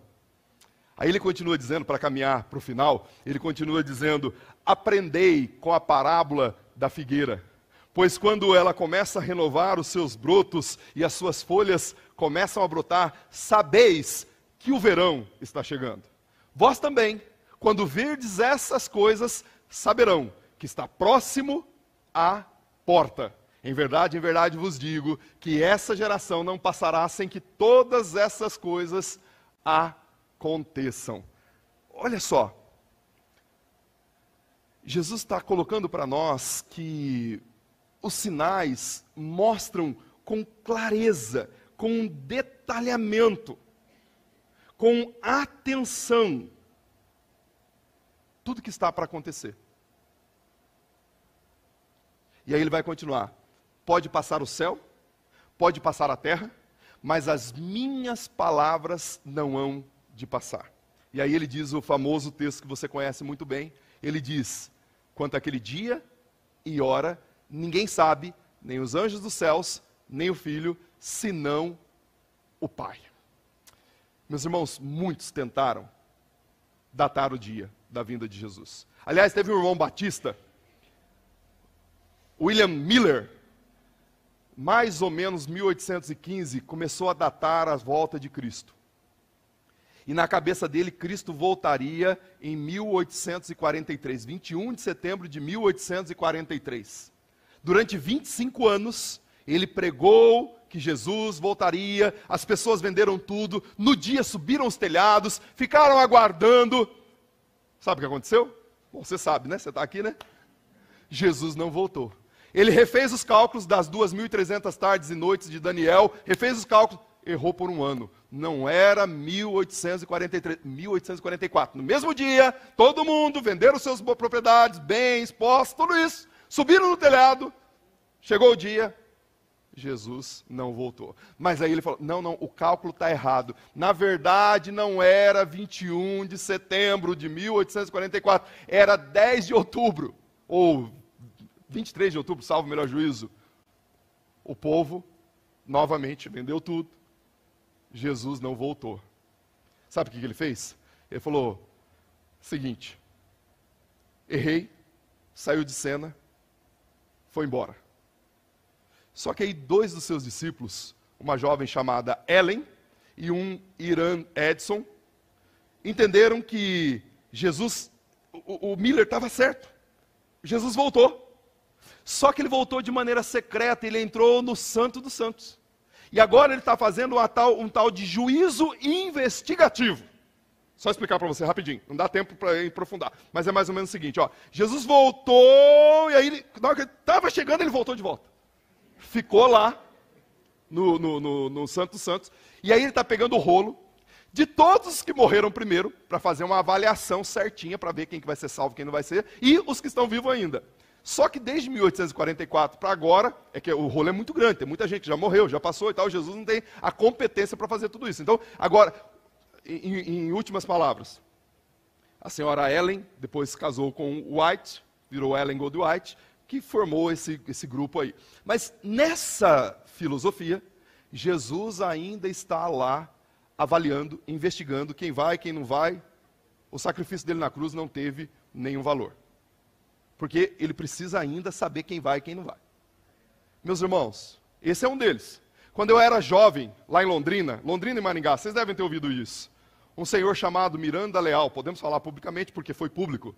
Aí ele continua dizendo, para caminhar para o final, ele continua dizendo, aprendei com a parábola da figueira, pois quando ela começa a renovar os seus brotos e as suas folhas começam a brotar, sabeis que o verão está chegando. Vós também, quando virdes essas coisas, saberão que está próximo à porta. Em verdade vos digo que essa geração não passará sem que todas essas coisas aconteçam. Olha só, Jesus está colocando para nós que os sinais mostram com clareza, com detalhamento, com atenção, tudo que está para acontecer. E aí ele vai continuar. Pode passar o céu, pode passar a terra, mas as minhas palavras não hão de passar. E aí ele diz o famoso texto que você conhece muito bem. Ele diz, quanto àquele dia e hora, ninguém sabe, nem os anjos dos céus, nem o Filho, senão o Pai. Meus irmãos, muitos tentaram datar o dia da vinda de Jesus. Aliás, teve um irmão batista, William Miller, mais ou menos 1815, começou a datar a volta de Cristo. E na cabeça dele, Cristo voltaria em 1843, 21 de setembro de 1843. Durante 25 anos, ele pregou que Jesus voltaria, as pessoas venderam tudo, no dia subiram os telhados, ficaram aguardando. Sabe o que aconteceu? Bom, você sabe, né? Você está aqui, né? Jesus não voltou. Ele refez os cálculos das 2.300 tardes e noites de Daniel, refez os cálculos, errou por um ano. Não era 1843, 1844. No mesmo dia, todo mundo venderam suas propriedades, bens, posses, tudo isso. Subiram no telhado, chegou o dia, Jesus não voltou. Mas aí ele falou, não, o cálculo está errado. Na verdade, não era 21 de setembro de 1844, era 10 de outubro, ou 23 de outubro, salvo o melhor juízo. O povo, novamente, vendeu tudo. Jesus não voltou. Sabe o que ele fez? Ele falou, seguinte, errei, saiu de cena, foi embora. Só que aí 2 dos seus discípulos, uma jovem chamada Ellen e um Irã Edson, entenderam que Jesus, o Miller estava certo. Jesus voltou. Só que ele voltou de maneira secreta, ele entrou no Santo dos Santos. E agora ele está fazendo um tal de juízo investigativo. Só explicar para você rapidinho, não dá tempo para aprofundar. Mas é mais ou menos o seguinte, ó. Jesus voltou, e aí, na hora que ele estava chegando, ele voltou de volta. Ficou lá, no Santo dos Santos. E aí ele está pegando o rolo de todos os que morreram primeiro, para fazer uma avaliação certinha, para ver quem que vai ser salvo e quem não vai ser, e os que estão vivos ainda. Só que desde 1844 para agora, é que o rolo é muito grande, tem muita gente que já morreu, já passou e tal, Jesus não tem a competência para fazer tudo isso. Então, agora, em últimas palavras, a senhora Ellen depois se casou com White, virou Ellen Goldwhite, que formou esse grupo aí. Mas nessa filosofia, Jesus ainda está lá avaliando, investigando quem vai, quem não vai. O sacrifício dele na cruz não teve nenhum valor. Porque ele precisa ainda saber quem vai e quem não vai. Meus irmãos, esse é um deles. Quando eu era jovem, lá em Londrina e Maringá, vocês devem ter ouvido isso. Um senhor chamado Miranda Leal, podemos falar publicamente porque foi público.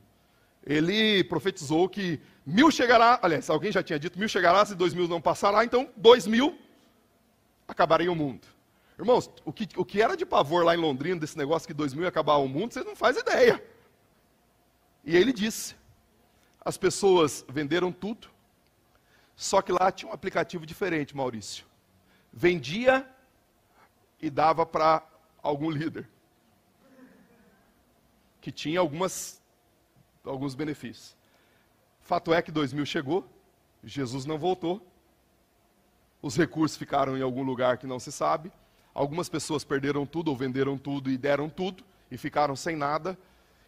Ele profetizou que 1000 chegará, aliás, alguém já tinha dito, 1000 chegará, se 2000 não passará, então 2000 acabaria o mundo. Irmãos, o que era de pavor lá em Londrina, desse negócio que 2000 ia acabar o mundo, vocês não fazem ideia. E ele disse, as pessoas venderam tudo, só que lá tinha um aplicativo diferente, Maurício. Vendia e dava para algum líder, que tinha alguns benefícios. Fato é que 2000 chegou, Jesus não voltou, os recursos ficaram em algum lugar que não se sabe, algumas pessoas perderam tudo ou venderam tudo e deram tudo e ficaram sem nada.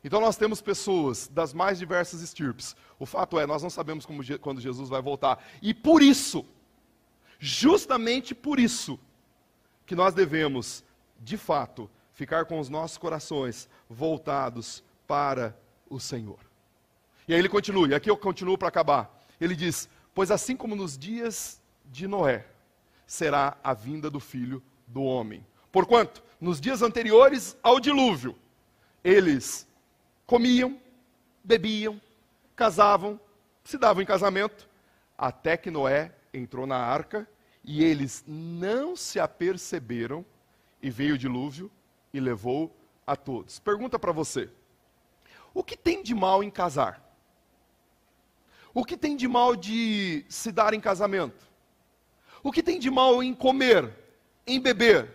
Então nós temos pessoas das mais diversas estirpes. O fato é, nós não sabemos quando Jesus vai voltar. E por isso, justamente por isso, que nós devemos, de fato, ficar com os nossos corações voltados para o Senhor. E aí ele continua, e aqui eu continuo para acabar. Ele diz, pois assim como nos dias de Noé, será a vinda do Filho do Homem. Porquanto, nos dias anteriores ao dilúvio, eles comiam, bebiam, casavam, se davam em casamento, até que Noé entrou na arca, e eles não se aperceberam, e veio o dilúvio e levou a todos. Pergunta para você, o que tem de mal em casar? O que tem de mal de se dar em casamento? O que tem de mal em comer, em beber,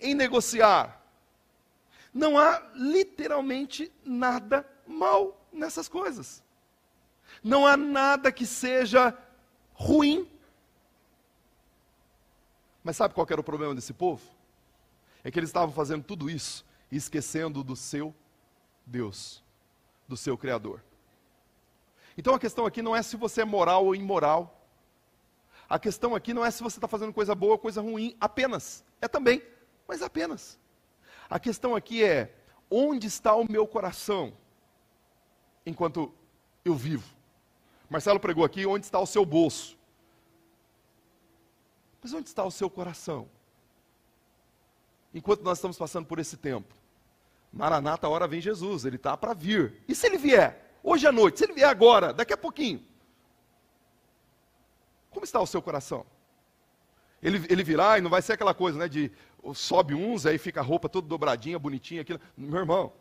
em negociar? Não há literalmente nada mal nessas coisas. Não há nada que seja ruim. Mas sabe qual era o problema desse povo? É que eles estavam fazendo tudo isso e esquecendo do seu Deus, do seu Criador. Então a questão aqui não é se você é moral ou imoral. A questão aqui não é se você está fazendo coisa boa ou coisa ruim, apenas. É também, mas apenas. A questão aqui é, onde está o meu coração enquanto eu vivo? Marcelo pregou aqui, onde está o seu bolso? Mas onde está o seu coração? Enquanto nós estamos passando por esse tempo. Maranata, a hora vem Jesus, ele está para vir. E se ele vier? Hoje à noite, se ele vier agora, daqui a pouquinho. Como está o seu coração? Ele virá e não vai ser aquela coisa, né, de sobe uns, aí fica a roupa toda dobradinha, bonitinha, aquilo. Meu irmão,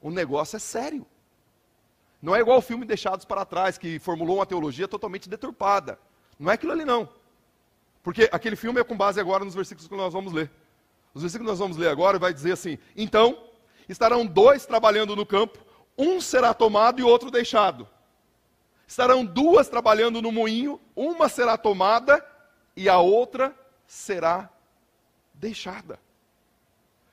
o negócio é sério. Não é igual o filme Deixados para Trás, que formulou uma teologia totalmente deturpada. Não é aquilo ali não. Porque aquele filme é com base agora nos versículos que nós vamos ler. Os versículos que nós vamos ler agora vai dizer assim, então, estarão 2 trabalhando no campo, um será tomado e outro deixado. Estarão 2 trabalhando no moinho, uma será tomada e a outra será deixada.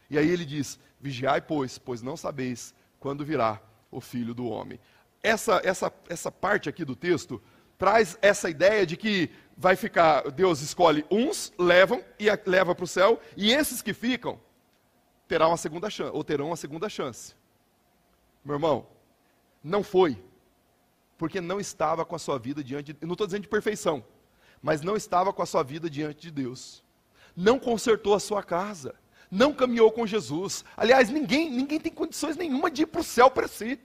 E aí ele diz, vigiai, pois não sabeis quando virá o Filho do Homem. Essa parte aqui do texto traz essa ideia de que vai ficar, Deus escolhe uns, leva para o céu, e esses que ficam terão uma segunda chance. Meu irmão, não foi, porque não estava com a sua vida diante de, não estou dizendo de perfeição, mas não estava com a sua vida diante de Deus. Não consertou a sua casa, não caminhou com Jesus. Aliás, ninguém tem condições nenhuma de ir para o céu para si.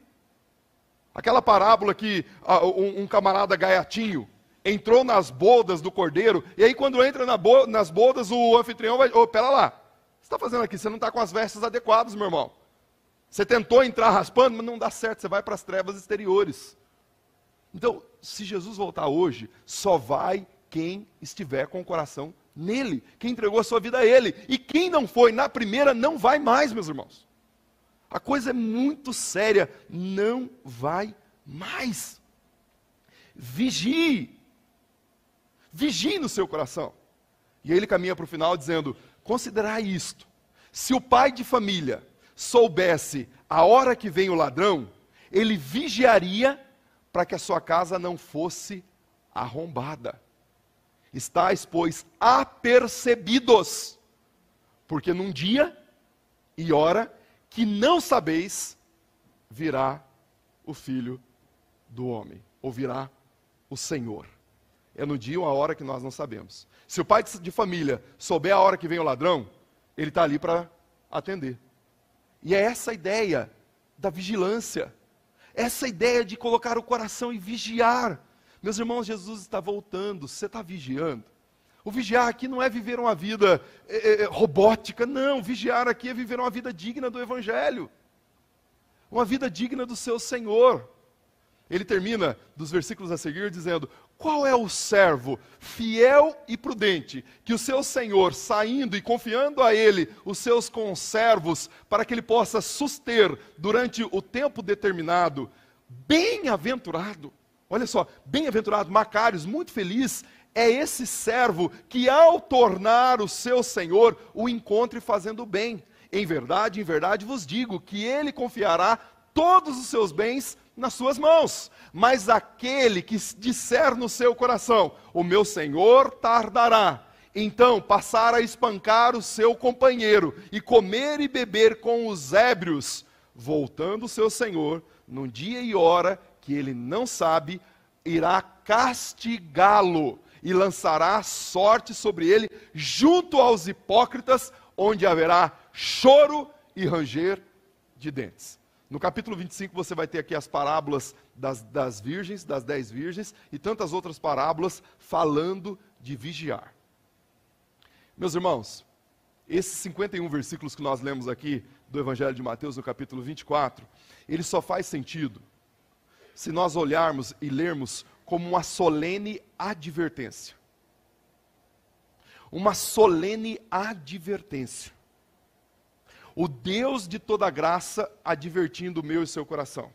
Aquela parábola que um camarada gaiatinho entrou nas bodas do cordeiro, e aí quando entra nas bodas, o anfitrião vai, pera lá, o que você está fazendo aqui? Você não está com as vestes adequadas, meu irmão. Você tentou entrar raspando, mas não dá certo, você vai para as trevas exteriores. Então, se Jesus voltar hoje, só vai quem estiver com o coração nele, quem entregou a sua vida a ele. E quem não foi na primeira, não vai mais, meus irmãos. A coisa é muito séria, não vai mais. Vigie. Vigie no seu coração. E aí ele caminha para o final dizendo, considerai isto, se o pai de família soubesse a hora que vem o ladrão, ele vigiaria para que a sua casa não fosse arrombada. Estais, pois, apercebidos, porque num dia e hora que não sabeis, virá o Filho do Homem, ou virá o Senhor. É no dia ou a hora que nós não sabemos. Se o pai de família souber a hora que vem o ladrão, ele está ali para atender. E é essa a ideia da vigilância, essa ideia de colocar o coração e vigiar. Meus irmãos, Jesus está voltando, você está vigiando? O vigiar aqui não é viver uma vida robótica, não. Vigiar aqui é viver uma vida digna do Evangelho. Uma vida digna do seu Senhor. Ele termina dos versículos a seguir dizendo, qual é o servo fiel e prudente, que o seu Senhor, saindo e confiando a ele os seus conservos, para que ele possa suster durante o tempo determinado, bem-aventurado, olha só, bem-aventurado, Macários, muito feliz, é esse servo que ao tornar o seu Senhor, o encontre fazendo bem. Em verdade vos digo, que ele confiará todos os seus bens nas suas mãos. Mas aquele que disser no seu coração, o meu Senhor tardará, então passar a espancar o seu companheiro, e comer e beber com os ébrios, voltando o seu Senhor, num dia e hora que ele não sabe, irá castigá-lo, e lançará sorte sobre ele, junto aos hipócritas, onde haverá choro e ranger de dentes. No capítulo 25 você vai ter aqui as parábolas das virgens, das 10 virgens, e tantas outras parábolas falando de vigiar. Meus irmãos, esses 51 versículos que nós lemos aqui do Evangelho de Mateus, no capítulo 24, ele só faz sentido se nós olharmos e lermos como uma solene advertência. Uma solene advertência. O Deus de toda graça advertindo o meu e seu coração.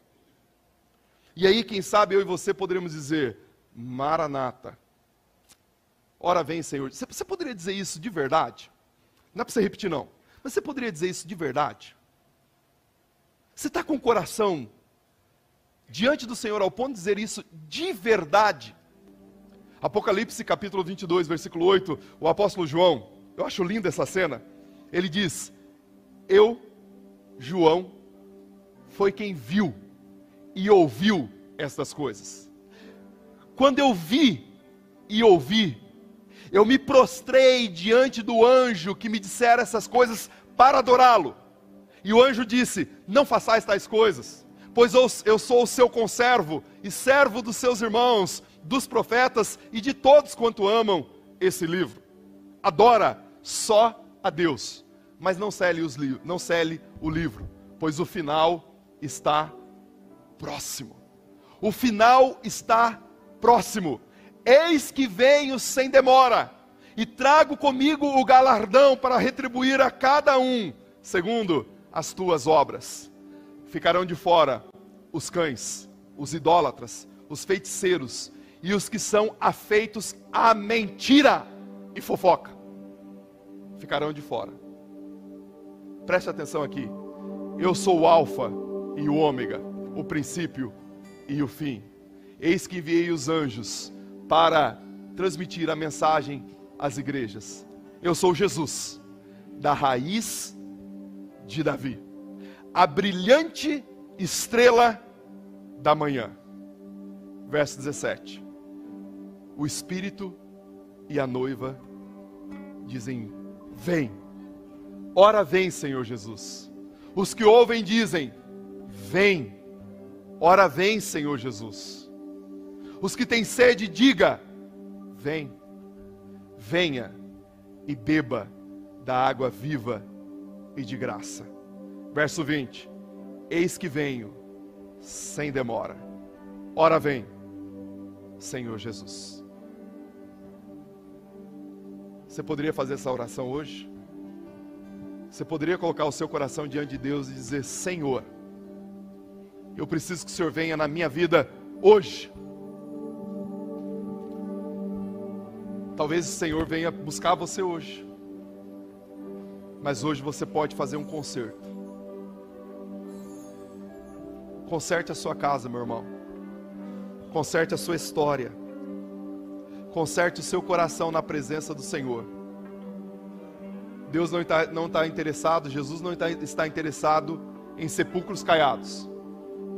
E aí, quem sabe, eu e você poderíamos dizer, Maranata, ora vem, Senhor. Você poderia dizer isso de verdade? Não é para você repetir, não. Mas você poderia dizer isso de verdade? Você está com o coração diante do Senhor ao ponto de dizer isso de verdade? Apocalipse capítulo 22, versículo 8, o apóstolo João, eu acho linda essa cena, ele diz, eu, João, foi quem viu e ouviu estas coisas. Quando eu vi e ouvi, eu me prostrei diante do anjo que me dissera essas coisas para adorá-lo. E o anjo disse, não façais tais coisas, pois eu sou o seu conservo e servo dos seus irmãos, dos profetas e de todos quanto amam esse livro. Adora só a Deus, mas não cele o livro, pois o final está próximo. O final está próximo. Eis que venho sem demora, e trago comigo o galardão para retribuir a cada um, segundo as tuas obras. Ficarão de fora os cães, os idólatras, os feiticeiros e os que são afeitos à mentira e fofoca. Ficarão de fora. Preste atenção aqui. Eu sou o Alfa e o Ômega, o princípio e o fim. Eis que enviei os anjos para transmitir a mensagem às igrejas. Eu sou Jesus, da raiz de Davi, a brilhante estrela da manhã. Verso 17. O Espírito e a noiva dizem, vem. Ora vem, Senhor Jesus. Os que ouvem dizem, vem. Ora vem, Senhor Jesus. Os que têm sede, diga, vem. Venha e beba da água viva e de graça. Verso 20. Eis que venho sem demora. Ora vem, Senhor Jesus. Você poderia fazer essa oração hoje? Você poderia colocar o seu coração diante de Deus e dizer: Senhor, eu preciso que o Senhor venha na minha vida hoje. Talvez o Senhor venha buscar você hoje, mas hoje você pode fazer um conserto. Conserte a sua casa, meu irmão. Conserte a sua história. Conserte o seu coração na presença do Senhor. Deus não está interessado, Jesus não está interessado em sepulcros caiados.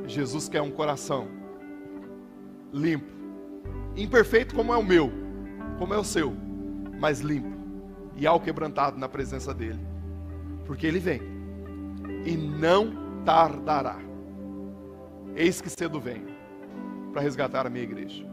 Jesus quer um coração limpo, imperfeito como é o meu, como é o seu, mas limpo e alquebrantado na presença dEle, porque Ele vem e não tardará. Eis que cedo venho para resgatar a minha igreja.